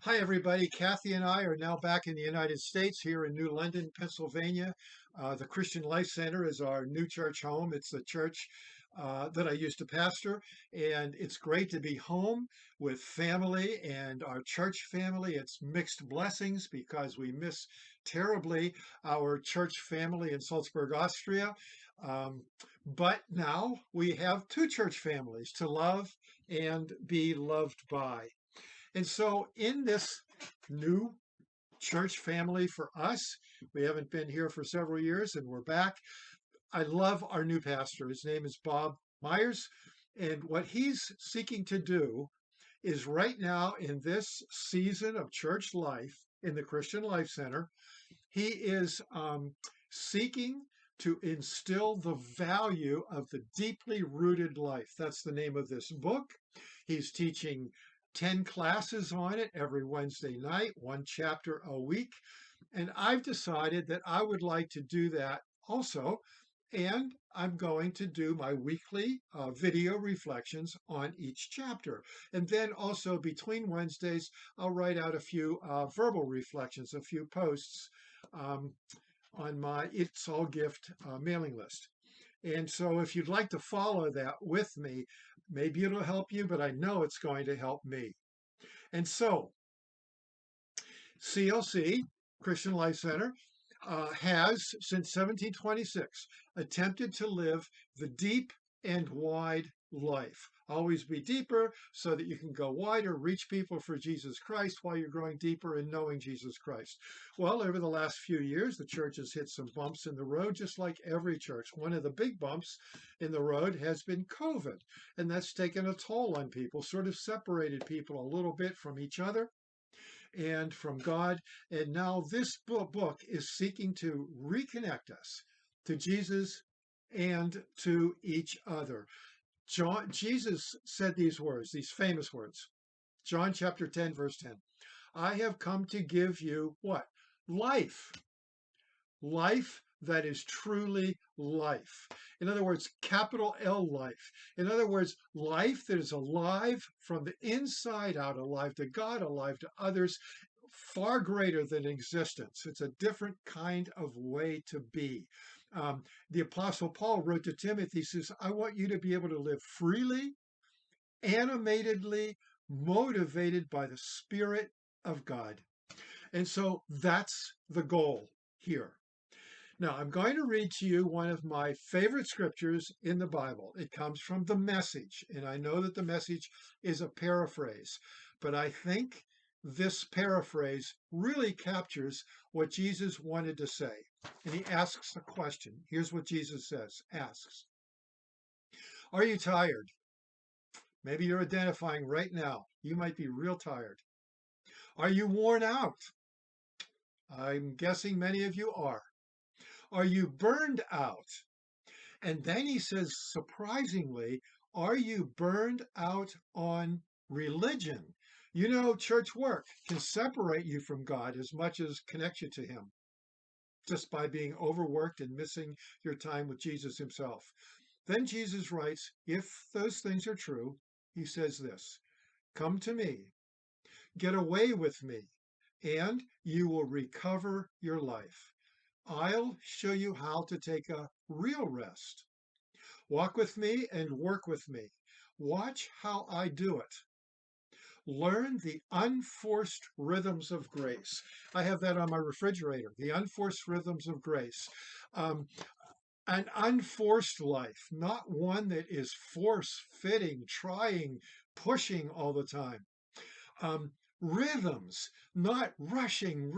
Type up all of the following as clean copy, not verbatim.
Hi, everybody. Kathy and I are now back in the United States here in New London, Pennsylvania. The Christian Life Center is our new church home. It's the church that I used to pastor, and it's great to be home with family and our church family. It's mixed blessings because we miss terribly our church family in Salzburg, Austria. Um, but now we have two church families to love and be loved by. And so, in this new church family for us, we haven't been here for several years and we're back. I love our new pastor. His name is Bob Myers. And what he's seeking to do is right now in this season of church life in the Christian Life Center, he is seeking to instill the value of the deeply rooted life. That's the name of this book. He's teaching 10 classes on it every Wednesday night, one chapter a week. And I've decided that I would like to do that also. And I'm going to do my weekly video reflections on each chapter. And then also between Wednesdays, I'll write out a few verbal reflections, a few posts um, on my It's All Gift mailing list. And so if you'd like to follow that with me, maybe it'll help you, but I know it's going to help me. And so CLC, Christian Life Center, has since 1726 attempted to live the deep and wide life. Always be deeper so that you can go wider, reach people for Jesus Christ while you're growing deeper in knowing Jesus Christ. Well, over the last few years, the church has hit some bumps in the road, just like every church. One of the big bumps in the road has been COVID, and that's taken a toll on people, sort of separated people a little bit from each other and from God. And now this book is seeking to reconnect us to Jesus and to each other. Jesus said these words, these famous words. John chapter 10, verse 10. I have come to give you what? Life. Life that is truly life. In other words, capital L life. In other words, life that is alive from the inside out, alive to God, alive to others, far greater than existence. It's a different kind of way to be. The Apostle Paul wrote to Timothy, he says, I want you to be able to live freely, animatedly, motivated by the Spirit of God. And so that's the goal here. Now, I'm going to read to you one of my favorite scriptures in the Bible. It comes from the Message, and I know that the Message is a paraphrase, but I think this paraphrase really captures what Jesus wanted to say. And he asks a question. Here's what Jesus asks, are you tired? Maybe you're identifying right now. You might be real tired. Are you worn out? I'm guessing many of you are. Are you burned out? And then he says, surprisingly, are you burned out on religion? You know, church work can separate you from God as much as connect you to him just by being overworked and missing your time with Jesus himself. Then Jesus writes, if those things are true, he says this, come to me, get away with me, and you will recover your life. I'll show you how to take a real rest. Walk with me and work with me. Watch how I do it. Learn the unforced rhythms of grace. I have that on my refrigerator, the unforced rhythms of grace. Um, an unforced life, not one that is force fitting, trying, pushing all the time. Rhythms, not rushing,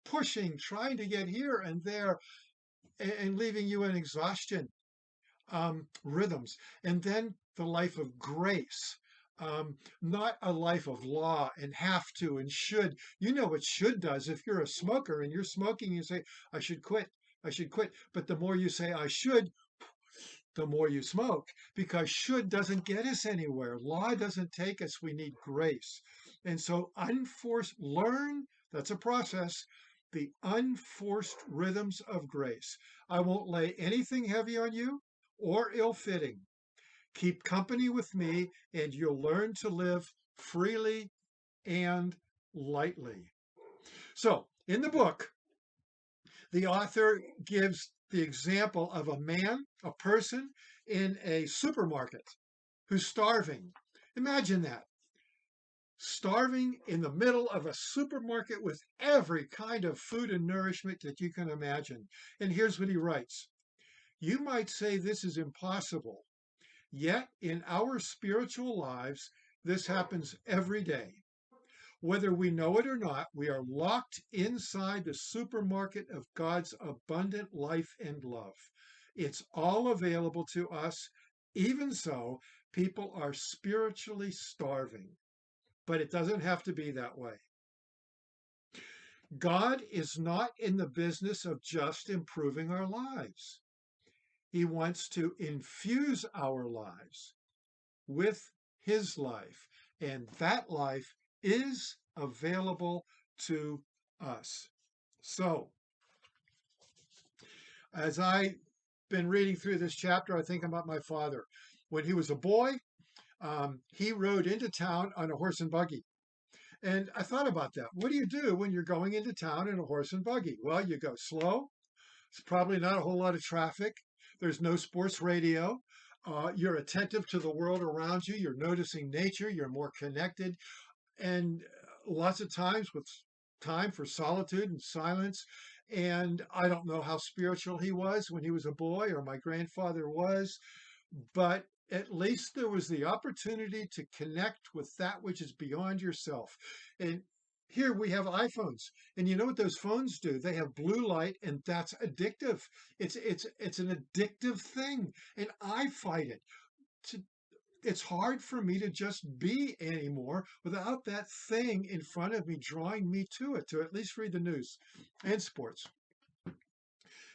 pushing, trying to get here and there and leaving you in exhaustion. Rhythms. And then the life of grace. Not a life of law and have to and should. You know what should does. If you're a smoker and you're smoking, you say, I should quit. I should quit. But the more you say, I should, the more you smoke because should doesn't get us anywhere. Law doesn't take us. We need grace. And so unforced, learn, that's a process, the unforced rhythms of grace. I won't lay anything heavy on you or ill-fitting. Keep company with me and you'll learn to live freely and lightly. So, in the book, the author gives the example of a person in a supermarket who's starving. Imagine that, starving in the middle of a supermarket with every kind of food and nourishment that you can imagine. And here's what he writes. You might say this is impossible, yet in our spiritual lives, this happens every day. Whether we know it or not, we are locked inside the supermarket of God's abundant life and love. It's all available to us. Even so, people are spiritually starving, but it doesn't have to be that way. God is not in the business of just improving our lives. He wants to infuse our lives with His life, and that life is available to us. So, as I've been reading through this chapter, I think about my father. When he was a boy, he rode into town on a horse and buggy. And I thought about that. What do you do when you're going into town in a horse and buggy? Well, you go slow. It's probably not a whole lot of traffic. There's no sports radio. You're attentive to the world around you. You're noticing nature. You're more connected. And lots of times with time for solitude and silence. And I don't know how spiritual he was when he was a boy, or my grandfather was, but at least there was the opportunity to connect with that which is beyond yourself. And here we have iPhones, and you know what those phones do? They have blue light, and that's addictive. It's an addictive thing, and I fight it. To, it's hard for me to just be anymore without that thing in front of me drawing me to it, to at least read the news and sports.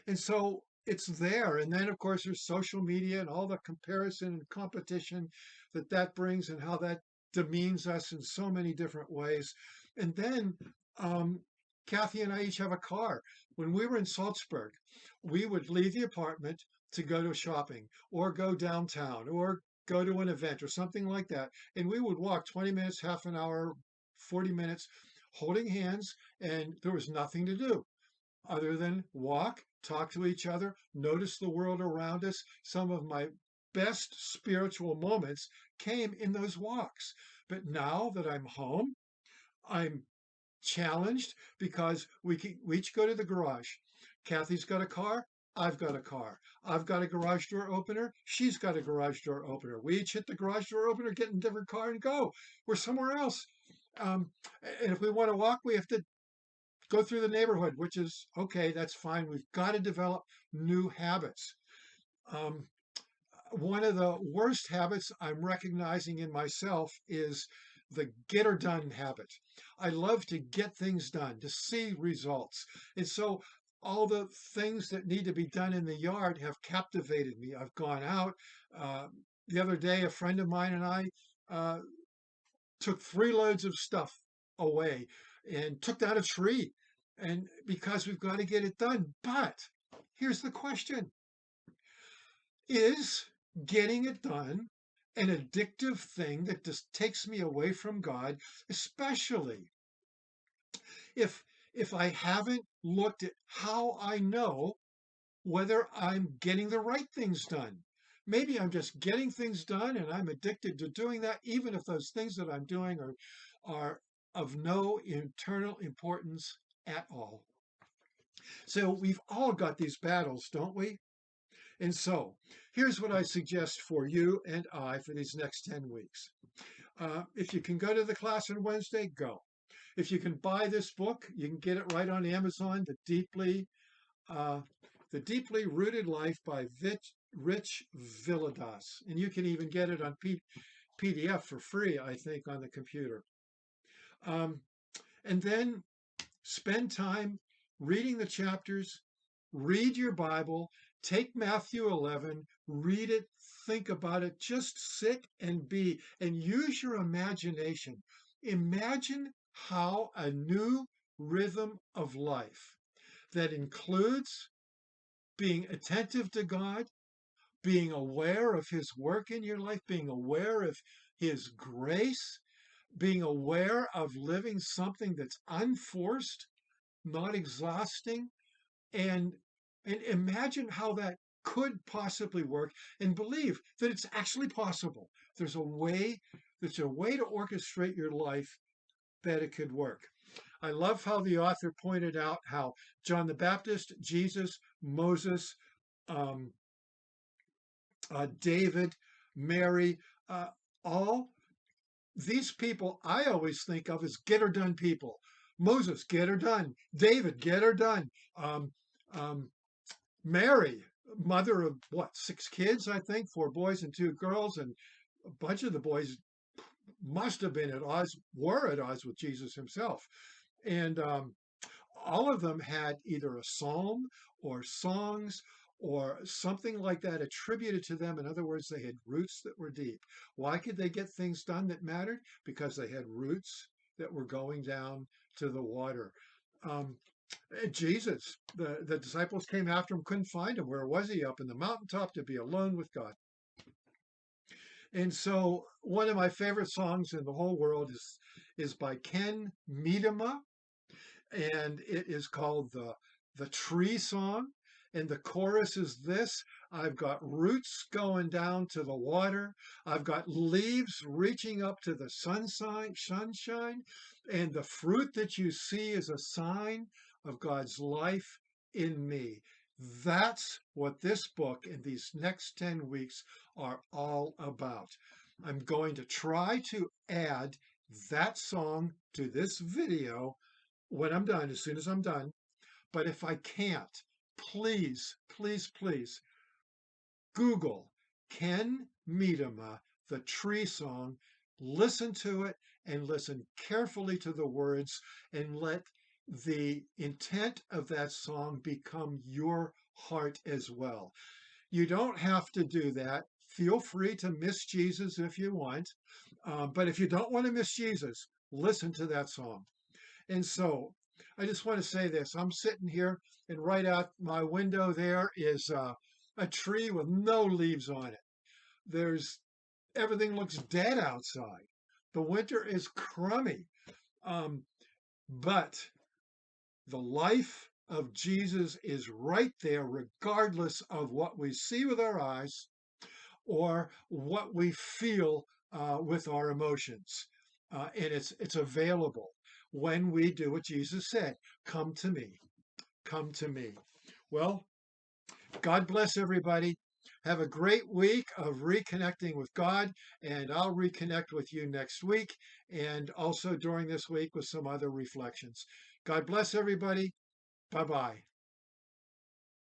And so it's there. And then, of course, there's social media and all the comparison and competition that that brings, and how that demeans us in so many different ways. And then um, Kathy and I each have a car. When we were in Salzburg, we would leave the apartment to go to shopping or go downtown or go to an event or something like that. And we would walk 20 minutes, half an hour, 40 minutes, holding hands, and there was nothing to do other than walk, talk to each other, notice the world around us. Some of my best spiritual moments came in those walks. But now that I'm home, I'm challenged because we each go to the garage. Kathy's got a car. I've got a car. I've got a garage door opener. She's got a garage door opener. We each hit the garage door opener, get in a different car, and go. We're somewhere else. Um, and if we want to walk, we have to go through the neighborhood, which is okay, that's fine. We've got to develop new habits. Um, one of the worst habits I'm recognizing in myself is the get or done habit. I love to get things done, to see results. And so all the things that need to be done in the yard have captivated me. I've gone out. Uh, the other day, a friend of mine and I uh, took 3 loads of stuff away and took down a tree. And because we've got to get it done. But here's the question. Is getting it done an addictive thing that just takes me away from God, especially if I haven't looked at how I know whether I'm getting the right things done? Maybe I'm just getting things done and I'm addicted to doing that, even if those things that I'm doing are of no internal importance at all. So we've all got these battles, don't we? And so here's what I suggest for you and I for these next 10 weeks. If you can go to the class on Wednesday, go. If you can buy this book, you can get it right on Amazon, uh, The Deeply Rooted Life by Rich Villadas. And you can even get it on PDF for free, I think, on the computer. Um, and then spend time reading the chapters, read your Bible, take Matthew 11, read it, think about it, just sit and be, and use your imagination. Imagine how a new rhythm of life that includes being attentive to God, being aware of His work in your life, being aware of His grace, being aware of living something that's unforced, not exhausting, and and imagine how that could possibly work, and believe that it's actually possible. There's a way, there's a way to orchestrate your life that it could work. I love how the author pointed out how John the Baptist, Jesus, Moses, um, David, Mary, uh, all these people I always think of as get her done people. Moses, get her done. David, get her done. Um, um, Mary, mother of what, 6 kids, I think, 4 boys and 2 girls, and a bunch of the boys must have been at odds, were at odds with Jesus himself. And all of them had either a psalm or songs or something like that attributed to them. In other words, they had roots that were deep. Why could they get things done that mattered? Because they had roots that were going down to the water. Um, Jesus, the disciples came after him, couldn't find him. Where was he? Up in the mountaintop to be alone with God. And so one of my favorite songs in the whole world is by Ken Medema, and it is called the Tree Song. And the chorus is this: I've got roots going down to the water. I've got leaves reaching up to the sunshine, and the fruit that you see is a sign of God's life in me. That's what this book and these next 10 weeks are all about. I'm going to try to add that song to this video when I'm done, as soon as I'm done. But if I can't, please, please, please Google Ken Medema, the Tree Song, listen to it and listen carefully to the words, and let the intent of that song become your heart as well. You don't have to do that. Feel free to miss Jesus if you want. But if you don't want to miss Jesus, listen to that song. And so I just want to say this. I'm sitting here, and right out my window there is a tree with no leaves on it. There's Everything looks dead outside. The winter is crummy. Um, but the life of Jesus is right there, regardless of what we see with our eyes or what we feel with our emotions. And it's available when we do what Jesus said: come to me, come to me. Well, God bless everybody. Have a great week of reconnecting with God, and I'll reconnect with you next week and also during this week with some other reflections. God bless everybody. Bye bye.